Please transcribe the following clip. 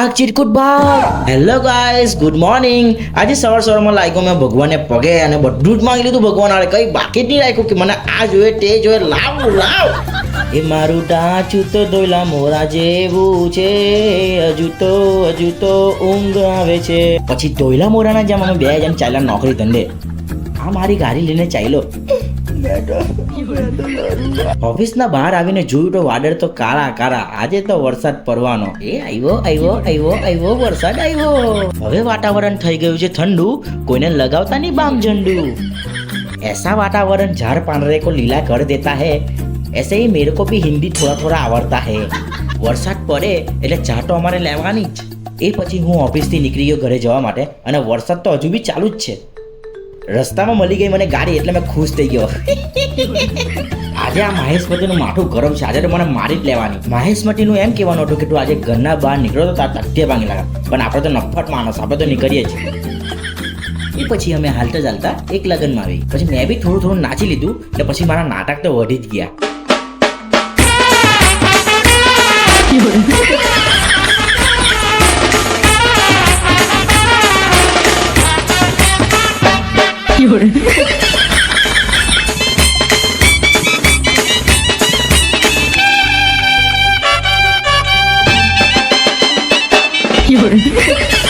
ભાગ ચીરકુટ ભાગ. Hello guys, good morning. આજે સવારમાં લાગ્યો મેં ભગવાનને પગે અને બધું જ માંગી લીધું ભગવાન આડે, કઈ બાકી જ નહીં રાખ્યું કે મને આ જોઈએ તે જોઈએ, લાવ. એ મારું ડાચું તો દોયલા મોરા જેવું છે, હજુ તો ઊંઘ આવે છે. પછી દોયલા મોરાના જેમ અમે 2 જણ ચાલ્યા નોકરી ધંધે. આ મારી ગાડી લઈને ચાલ્યો. ઓફિસના બહાર આવીને જોયું તો વાદળ તો કાળા. આજે તો વરસાદ પડવાનો. એ આવ્યો વરસાદ આવ્યો. હવે વાતાવરણ થઈ ગયું છે ઠંડુ, કોઈને લગાવતા નહીં બામ ઝંડુ. ऐसा वातावरण झाड़ पांडरे को लीला कर देता है, ऐसे ही मेरे को भी हिंदी थोड़ा आवड़ता है. વરસાદ પડે એટલે ચા તો અમારે લેવાની જ. એ પછી હું ઓફિસથી નીકળી ગયો ઘરે જવા માટે, અને વરસાદ તો હજુ બી ચાલુ જ છે. રસ્તામાં મળી ગઈ મને ગાડી એટલે મેં ખુશ થઈ ગયો. આજે આ મહેશમતીનું માથું ગરમ છે, આજે તો મને મારી જ લેવાની. મહેશમતીનું એમ કહેવાનું હતું કે તું આજે ઘરના બહાર નીકળો તો તાર તકતે ભાંગી લાગે, પણ આપણે તો નફટ માણસ, આપણે તો નીકળીએ જ. એ પછી અમે હાલતા એક લગ્નમાં આવી. પછી મેં બી થોડું નાચી લીધું, એટલે પછી મારા નાટક તો વધી જ ગયા. You're